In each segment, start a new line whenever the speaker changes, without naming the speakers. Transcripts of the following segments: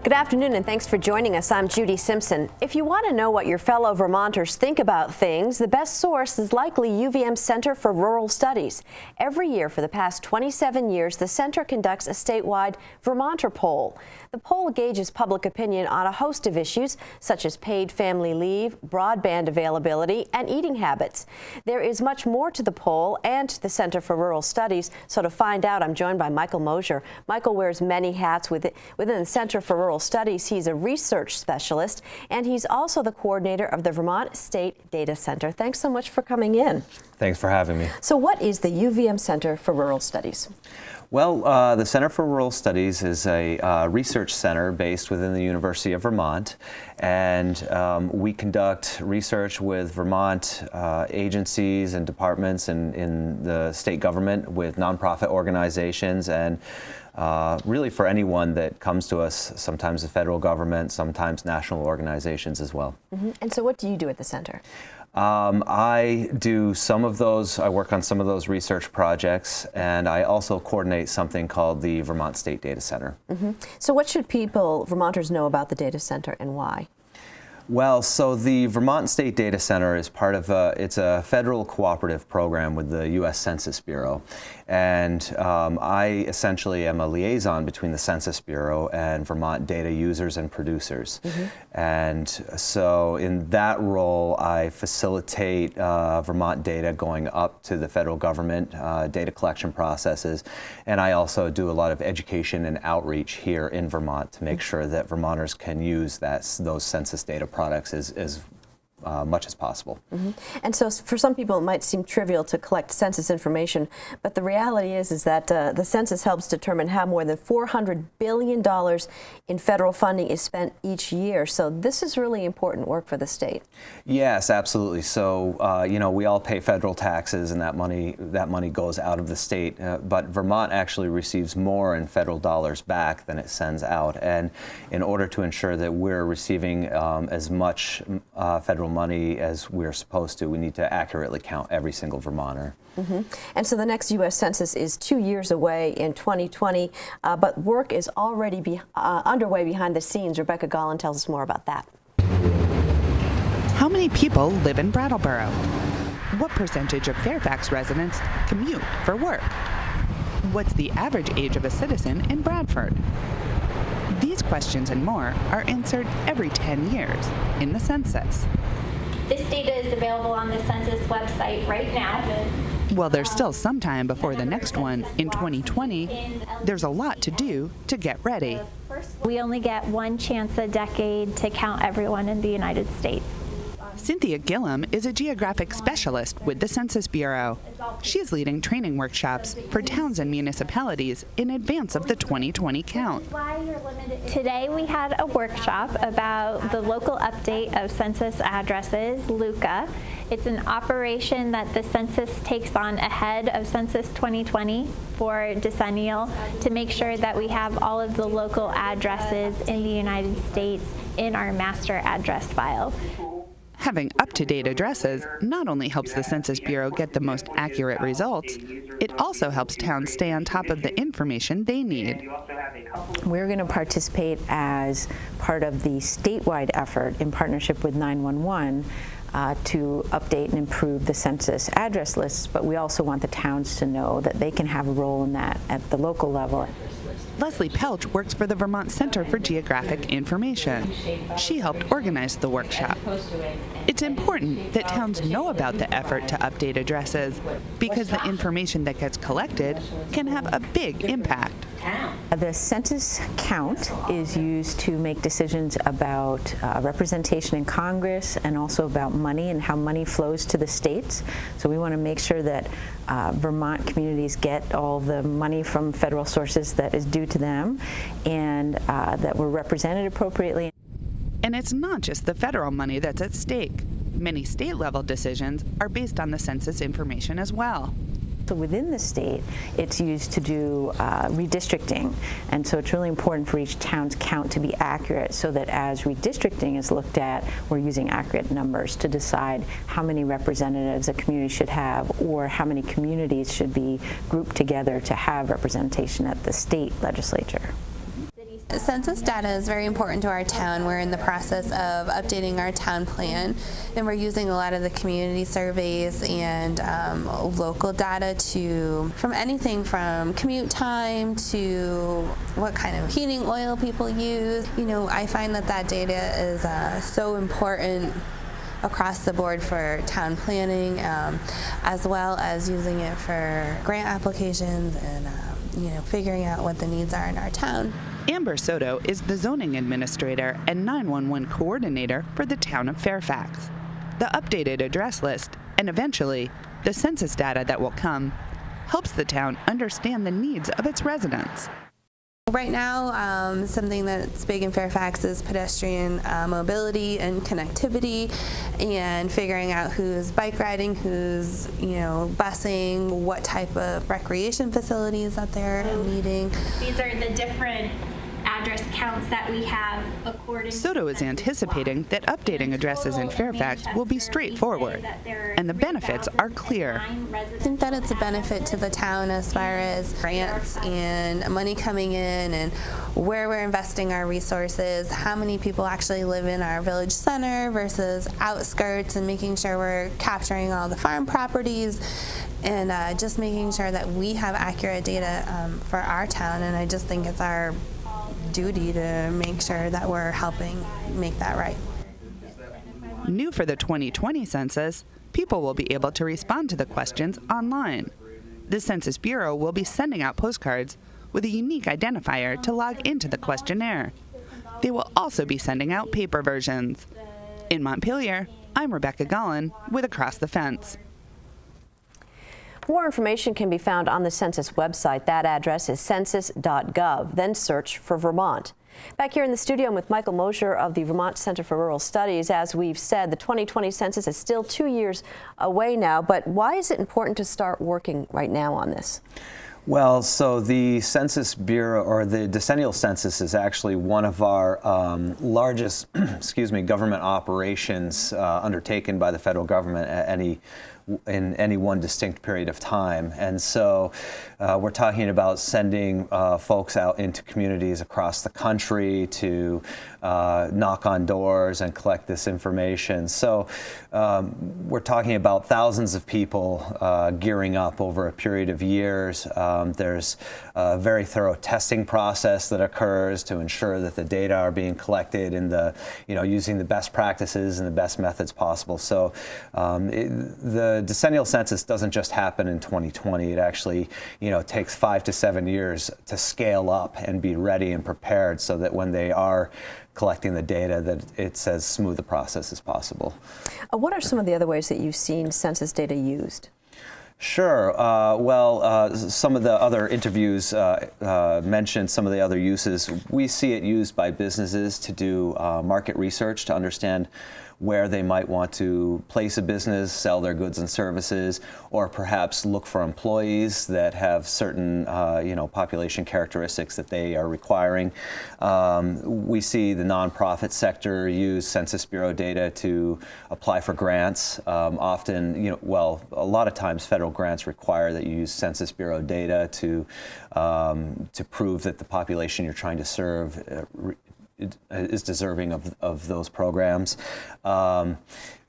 Good afternoon, and thanks for joining us. I'm Judy Simpson. If you want to know what your fellow Vermonters think about things, the best source is likely UVM's Center for Rural Studies. Every year for the past 27 years, the center conducts a statewide Vermonter poll. The poll gauges public opinion on a host of issues, such as paid family leave, broadband availability, and eating habits. There is much more to the poll and to the Center for Rural Studies, so to find out, I'm joined by Michael Moser. Michael wears many hats within the Center for Rural Studies. He's a research specialist, and he's also the coordinator of the Vermont State Data Center. Thanks so much for coming in.
Thanks for having me.
So what is the UVM Center for Rural Studies?
Well, the Center for Rural Studies is a research center based within the University of Vermont, and we conduct research with Vermont agencies and departments in the state government, with nonprofit organizations, and really for anyone that comes to us, sometimes the federal government, sometimes national organizations as well.
Mm-hmm. And so what do you do at the center?
I do some of those, I work on some of those research projects, and I also coordinate something called the Vermont State Data Center.
Mm-hmm. So what should Vermonters know about the data center and why?
Well, so the Vermont State Data Center is part of it's a federal cooperative program with the U.S. Census Bureau. And I essentially am a liaison between the Census Bureau and Vermont data users and producers. Mm-hmm. And so in that role, I facilitate Vermont data going up to the federal government, data collection processes. And I also do a lot of education and outreach here in Vermont to make sure that Vermonters can use those census data products as much as possible.
Mm-hmm. And so for some people it might seem trivial to collect census information, but the reality is that the census helps determine how more than $400 billion in federal funding is spent each year. So this is really important work for the state.
Yes, absolutely. So you know, we all pay federal taxes, and that money goes out of the state, but Vermont actually receives more in federal dollars back than it sends out. And in order to ensure that we're receiving as much federal money as we're supposed to, we need to accurately count every single Vermonter.
Mm-hmm. And so the next U.S. Census is 2 years away in 2020, but work is already underway behind the scenes. Rebecca Gollin tells us more about that.
How many people live in Brattleboro? What percentage of Fairfax residents commute for work? What's the average age of a citizen in Bradford? These questions and more are answered every 10 years in the census.
This data is available on the census website right now.
While there's still some time before the next one in 2020, there's a lot to do to get ready.
We only get one chance a decade to count everyone in the United States.
Cynthia Gillum is a geographic specialist with the Census Bureau. She is leading training workshops for towns and municipalities in advance of the 2020 count.
Today we had a workshop about the local update of census addresses, LUCA. It's an operation that the census takes on ahead of Census 2020 for decennial to make sure that we have all of the local addresses in the United States in our master address file.
Having up-to-date addresses not only helps the Census Bureau get the most accurate results, it also helps towns stay on top of the information they need.
We're going to participate as part of the statewide effort in partnership with 911 to update and improve the census address lists, but we also want the towns to know that they can have a role in that at the local level.
Leslie Pelch works for the Vermont Center for Geographic Information. She helped organize the workshop. It's important that towns know about the effort to update addresses because the information that gets collected can have a big impact.
The census count is used to make decisions about representation in Congress and also about money and how money flows to the states. So we want to make sure that Vermont communities get all the money from federal sources that is due to them and that we're represented appropriately.
And it's not just the federal money that's at stake. Many state-level decisions are based on the census information as well.
So within the state, it's used to do redistricting, and so it's really important for each town's count to be accurate so that as redistricting is looked at, we're using accurate numbers to decide how many representatives a community should have or how many communities should be grouped together to have representation at the state legislature.
Census data is very important to our town. We're in the process of updating our town plan, and we're using a lot of the community surveys and local data from anything from commute time to what kind of heating oil people use. You know, I find that data is so important across the board for town planning, as well as using it for grant applications and figuring out what the needs are in our town.
Amber Soto is the zoning administrator and 911 coordinator for the town of Fairfax. The updated address list, and eventually the census data that will come, helps the town understand the needs of its residents.
Right now, something that's big in Fairfax is pedestrian mobility and connectivity, and figuring out who's bike riding, who's busing, what type of recreation facilities that they're needing.
These are the different address counts that we have according
Soto is anticipating that updating addresses in Fairfax will be straightforward, and the benefits are clear.
I think that it's a benefit to the town as far as grants and money coming in and where we're investing our resources, how many people actually live in our village center versus outskirts, and making sure we're capturing all the farm properties and just making sure that we have accurate data for our town. And I just think it's our duty to make sure that we're helping make that right.
New for the 2020 census, people will be able to respond to the questions online. The Census Bureau will be sending out postcards with a unique identifier to log into the questionnaire. They will also be sending out paper versions. In Montpelier, I'm Rebecca Gollin with Across the Fence.
More information can be found on the Census website. That address is census.gov. Then search for Vermont. Back here in the studio, I'm with Michael Moser of the Vermont Center for Rural Studies. As we've said, the 2020 census is still 2 years away now, but why is it important to start working right now on this?
Well, so the Census Bureau, or the decennial census, is actually one of our largest government operations undertaken by the federal government in any one distinct period of time. And so we're talking about sending folks out into communities across the country to knock on doors and collect this information. So we're talking about thousands of people gearing up over a period of years. There's a very thorough testing process that occurs to ensure that the data are being collected in using the best practices and the best methods possible. So the decennial census doesn't just happen in 2020. It actually, takes 5 to 7 years to scale up and be ready and prepared so that when they are collecting the data, that it's as smooth a process as possible.
What are some of the other ways that you've seen census data used?
Sure. Some of the other interviews mentioned some of the other uses. We see it used by businesses to do market research to understand where they might want to place a business, sell their goods and services, or perhaps look for employees that have certain population characteristics that they are requiring. We see the nonprofit sector use Census Bureau data to apply for grants. Often, a lot of times federal grants require that you use Census Bureau data to prove that the population you're trying to serve is deserving of those programs.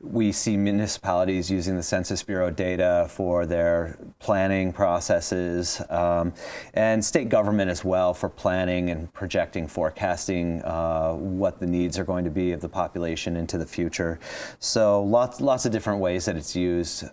We see municipalities using the Census Bureau data for their planning processes, and state government as well for planning and projecting, forecasting what the needs are going to be of the population into the future. So lots of different ways that it's used.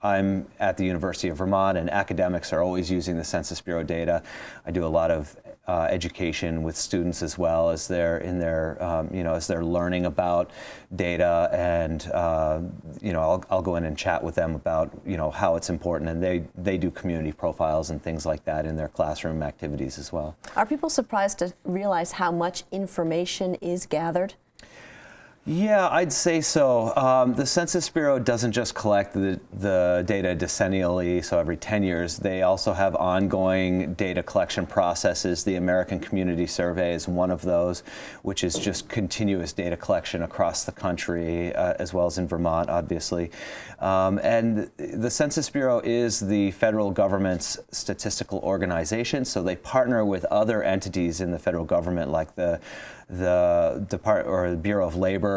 I'm at the University of Vermont, and academics are always using the Census Bureau data. I do a lot of education with students as well as they're in their, as they're learning about data, and I'll go in and chat with them about how it's important, and they do community profiles and things like that in their classroom activities as well.
Are people surprised to realize how much information is gathered?
Yeah, I'd say so. The Census Bureau doesn't just collect the data decennially, so every 10 years. They also have ongoing data collection processes. The American Community Survey is one of those, which is just continuous data collection across the country, as well as in Vermont, obviously. And the Census Bureau is the federal government's statistical organization, so they partner with other entities in the federal government, like the Bureau of Labor.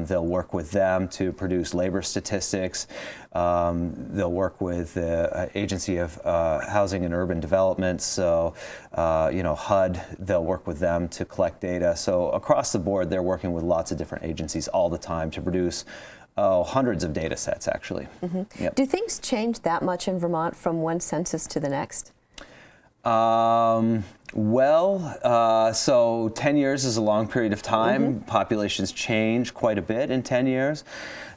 They'll work with them to produce labor statistics. They'll work with the Agency of Housing and Urban Development, so HUD. They'll work with them to collect data. So across the board, they're working with lots of different agencies all the time to produce hundreds of data sets, actually.
Mm-hmm. Yep. Do things change that much in Vermont from one census to the next?
So 10 years is a long period of time.
Mm-hmm.
Populations change quite a bit in 10 years.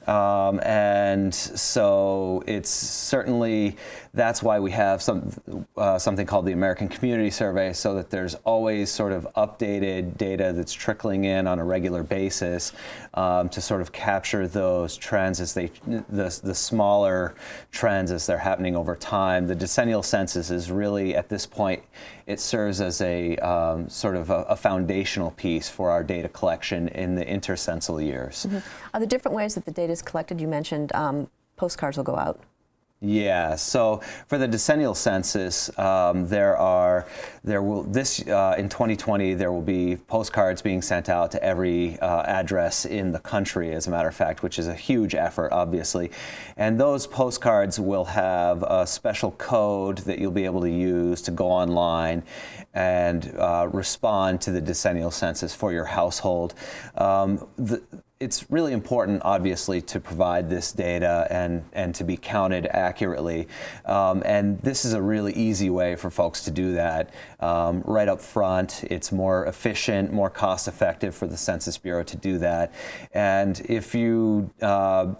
And so it's certainly, that's why we have something called the American Community Survey, so that there's always sort of updated data that's trickling in on a regular basis to sort of capture those trends as the smaller trends as they're happening over time. The decennial census is really, at this point, it serves as a sort of a foundational piece for our data collection in the intercensal years.
Mm-hmm. Are there different ways that the data is collected? You mentioned postcards will go out.
Yeah, so for the decennial census, in 2020 there will be postcards being sent out to every address in the country, as a matter of fact, which is a huge effort, obviously. And those postcards will have a special code that you'll be able to use to go online and respond to the decennial census for your household. It's really important, obviously, to provide this data and to be counted accurately. And this is a really easy way for folks to do that right up front. It's more efficient, more cost effective for the Census Bureau to do that. And if you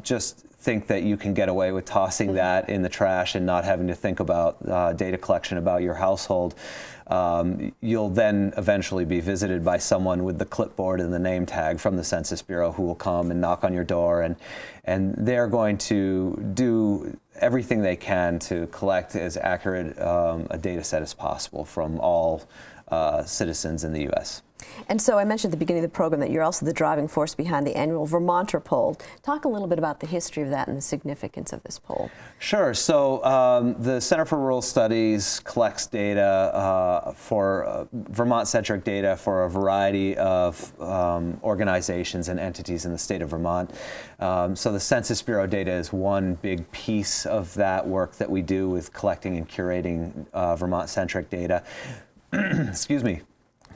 just think that you can get away with tossing that in the trash and not having to think about data collection about your household, you'll then eventually be visited by someone with the clipboard and the name tag from the Census Bureau who will come and knock on your door, and they're going to do everything they can to collect as accurate a data set as possible from all citizens in the U.S.
And so I mentioned at the beginning of the program that you're also the driving force behind the annual Vermonter poll. Talk a little bit about the history of that and the significance of this poll.
Sure. So the Center for Rural Studies collects data for Vermont-centric data for a variety of organizations and entities in the state of Vermont. So the Census Bureau data is one big piece of that work that we do with collecting and curating Vermont-centric data. Excuse me.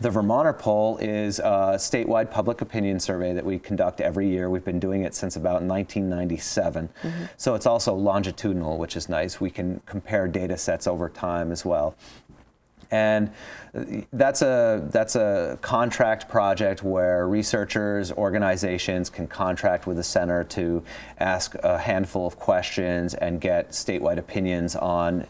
The Vermonter poll is a statewide public opinion survey that we conduct every year. We've been doing it since about 1997. Mm-hmm. So it's also longitudinal, which is nice. We can compare data sets over time as well. And that's a contract project where researchers, organizations can contract with the center to ask a handful of questions and get statewide opinions on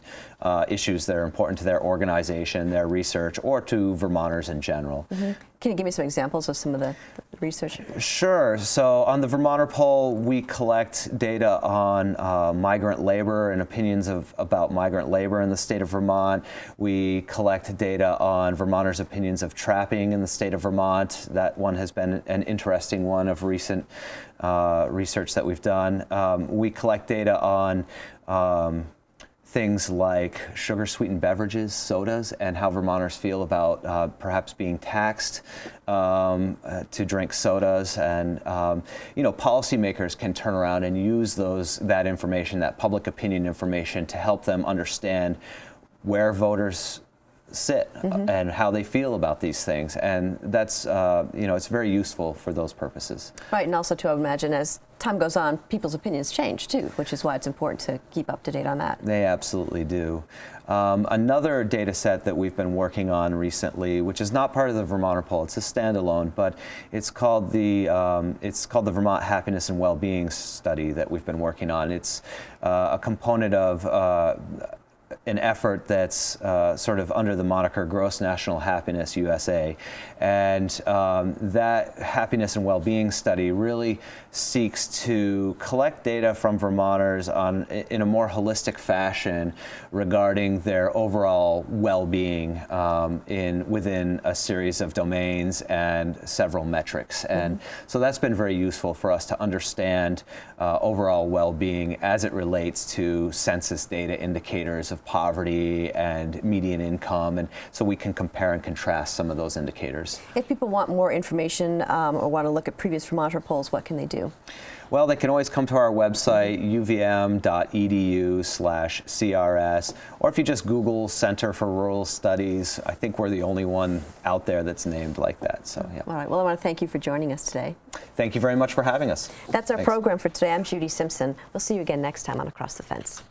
issues that are important to their organization, their research, or to Vermonters in general.
Mm-hmm. Can you give me some examples of some of the research?
Sure. So on the Vermonter poll, we collect data on migrant labor and opinions about migrant labor in the state of Vermont. We collect data on Vermonters' opinions of trapping in the state of Vermont. That one has been an interesting one of recent research that we've done. We collect data on things like sugar-sweetened beverages, sodas, and how Vermonters feel about perhaps being taxed to drink sodas. And policymakers can turn around and use that information, that public opinion information, to help them understand where voters sit and how they feel about these things. And that's, it's very useful for those purposes.
Right, and also to imagine as time goes on, people's opinions change too, which is why it's important to keep up to date on that.
They absolutely do. Another data set that we've been working on recently, which is not part of the Vermonter poll, it's a standalone, but it's called the Vermont Happiness and Well-Being Study that we've been working on. It's a component of an effort that's sort of under the moniker Gross National Happiness USA. And that happiness and well-being study really seeks to collect data from Vermonters in a more holistic fashion regarding their overall well-being within a series of domains and several metrics. And so that's been very useful for us to understand overall well-being as it relates to census data indicators of poverty and median income, and so we can compare and contrast some of those indicators.
If people want more information or want to look at previous Vermonter polls, what can they do?
Well, they can always come to our website, uvm.edu/CRS, or if you just Google Center for Rural Studies, I think we're the only one out there that's named like that. So, yeah.
All right. Well, I want to thank you for joining us today.
Thank you very much for having us.
That's our
Thanks.
program for today. I'm Judy Simpson. We'll see you again next time on Across the Fence.